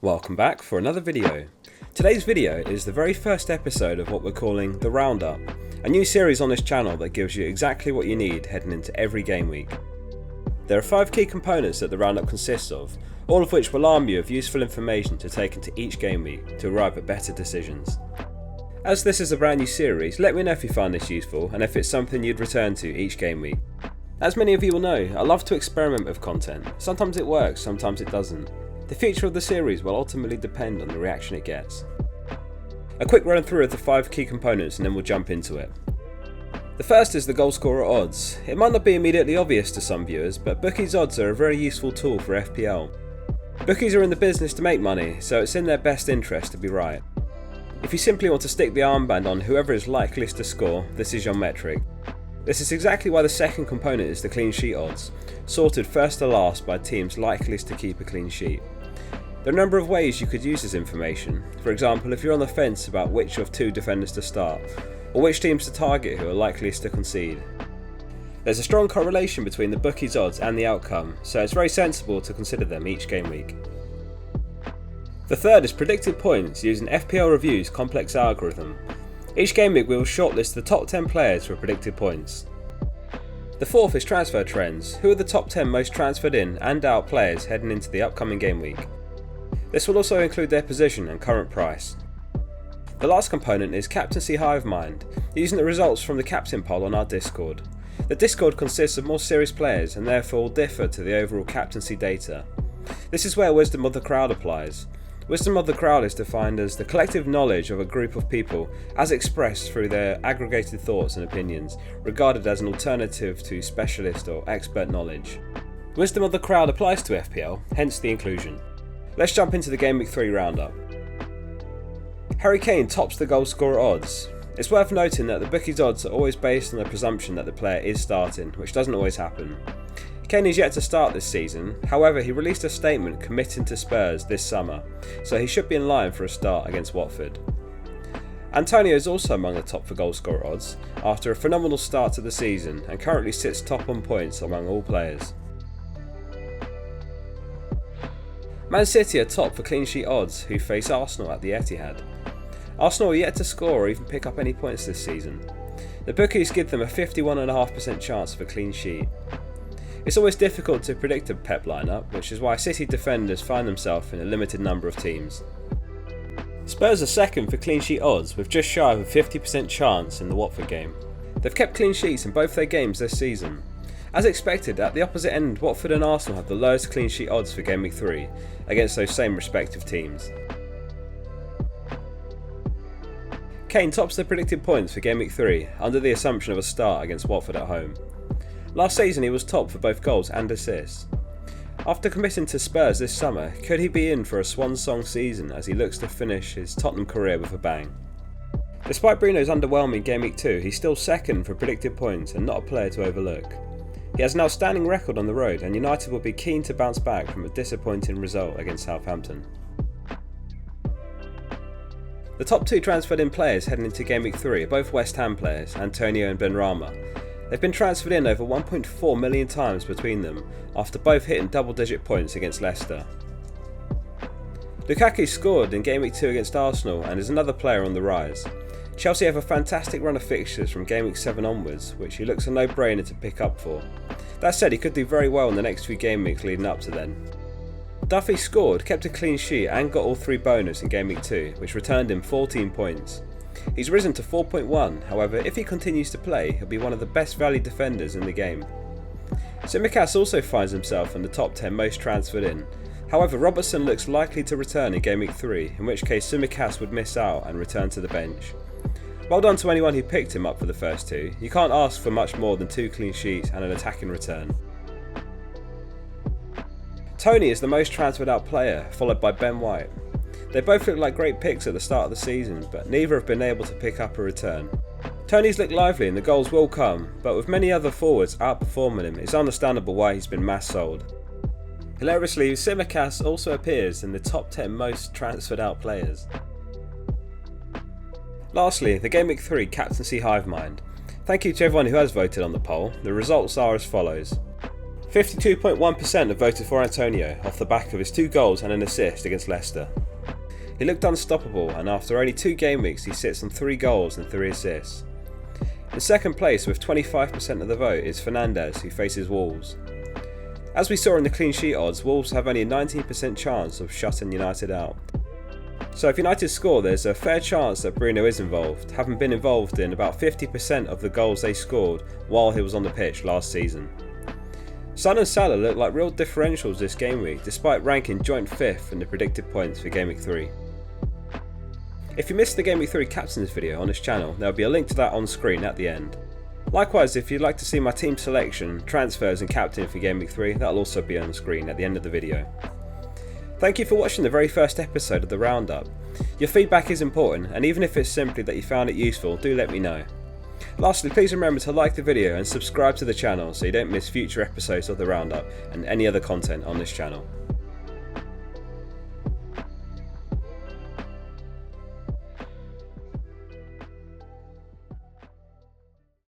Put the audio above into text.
Welcome back for another video. Today's video is the very first episode of what we're calling the Roundup, a new series on this channel that gives you exactly what you need heading into every game week. There are 5 key components that the Roundup consists of, all of which will arm you of useful information to take into each game week to arrive at better decisions. As this is a brand new series, let me know if you find this useful and if it's something you'd return to each game week. As many of you will know, I love to experiment with content. Sometimes it works, sometimes it doesn't. The future of the series will ultimately depend on the reaction it gets. A quick run through of the 5 key components and then we'll jump into it. The first is the Goalscorer Odds. It might not be immediately obvious to some viewers, but bookies' odds are a very useful tool for FPL. Bookies are in the business to make money, so it's in their best interest to be right. If you simply want to stick the armband on whoever is likeliest to score, this is your metric. This is exactly why the second component is the clean sheet odds, sorted first to last by teams likeliest to keep a clean sheet. There are a number of ways you could use this information. For example, if you're on the fence about which of 2 defenders to start, or which teams to target who are likeliest to concede. There's a strong correlation between the bookies' odds and the outcome, so it's very sensible to consider them each game week. The third is predicted points using FPL Review's complex algorithm. Each game week we will shortlist the top 10 players for predicted points. The fourth is transfer trends. Who are the top 10 most transferred in and out players heading into the upcoming game week? This will also include their position and current price. The last component is Captaincy Hivemind, using the results from the captain poll on our Discord. The Discord consists of more serious players and therefore will differ to the overall captaincy data. This is where wisdom of the crowd applies. Wisdom of the crowd is defined as the collective knowledge of a group of people as expressed through their aggregated thoughts and opinions, regarded as an alternative to specialist or expert knowledge. Wisdom of the crowd applies to FPL, hence the inclusion. Let's jump into the Game Week 3 roundup. Harry Kane tops the Goalscorer Odds. It's worth noting that the bookies' odds are always based on the presumption that the player is starting, which doesn't always happen. Kane is yet to start this season, however he released a statement committing to Spurs this summer, so he should be in line for a start against Watford. Antonio is also among the top for Goalscorer Odds, after a phenomenal start to the season and currently sits top on points among all players. Man City are top for clean sheet odds, who face Arsenal at the Etihad. Arsenal are yet to score or even pick up any points this season. The bookies give them a 51.5% chance of a clean sheet. It's always difficult to predict a Pep lineup, which is why City defenders find themselves in a limited number of teams. Spurs are second for clean sheet odds with just shy of a 50% chance in the Watford game. They've kept clean sheets in both their games this season. As expected, at the opposite end, Watford and Arsenal have the lowest clean sheet odds for Game Week 3 against those same respective teams. Kane tops the predicted points for Game Week 3 under the assumption of a start against Watford at home. Last season he was top for both goals and assists. After committing to Spurs this summer, could he be in for a swan song season as he looks to finish his Tottenham career with a bang? Despite Bruno's underwhelming Game Week 2, he's still second for predicted points and not a player to overlook. He has an outstanding record on the road and United will be keen to bounce back from a disappointing result against Southampton. The top 2 transferred in players heading into Game Week 3 are both West Ham players, Antonio and Benrahma. They've been transferred in over 1.4 million times between them after both hitting double-digit points against Leicester. Lukaku scored in Game Week 2 against Arsenal and is another player on the rise. Chelsea have a fantastic run of fixtures from Game Week 7 onwards, which he looks a no-brainer to pick up for. That said, he could do very well in the next few game weeks leading up to then. Duffy scored, kept a clean sheet and got all 3 bonus in Game Week 2, which returned him 14 points. He's risen to 4.1, however if he continues to play, he'll be one of the best valued defenders in the game. Tsimikas also finds himself in the top 10 most transferred in. However, Robertson looks likely to return in Game Week 3, in which case Tsimikas would miss out and return to the bench. Well done to anyone who picked him up for the first 2. You can't ask for much more than 2 clean sheets and an attacking return. Tony is the most transferred out player, followed by Ben White. They both look like great picks at the start of the season, but neither have been able to pick up a return. Tony's look lively and the goals will come, but with many other forwards outperforming him, it's understandable why he's been mass sold. Hilariously, Tsimikas also appears in the top 10 most transferred out players. Lastly, the Game Week 3 Captaincy Hivemind. Thank you to everyone who has voted on the poll. The results are as follows. 52.1% have voted for Antonio off the back of his 2 goals and an assist against Leicester. He looked unstoppable, and after only 2 game weeks he sits on 3 goals and 3 assists. In second place with 25% of the vote is Fernandes, who faces Wolves. As we saw in the clean sheet odds, Wolves have only a 19% chance of shutting United out. So if United score, there's a fair chance that Bruno is involved, having been involved in about 50% of the goals they scored while he was on the pitch last season. Son and Salah look like real differentials this game week, despite ranking joint 5th in the predicted points for Game Week 3. If you missed the Game Week 3 Captains video on this channel, there will be a link to that on screen at the end. Likewise, if you'd like to see my team selection, transfers and captain for Game Week 3, that'll also be on the screen at the end of the video. Thank you for watching the very first episode of the Roundup. Your feedback is important, and even if it's simply that you found it useful, do let me know. Lastly, please remember to like the video and subscribe to the channel so you don't miss future episodes of the Roundup and any other content on this channel.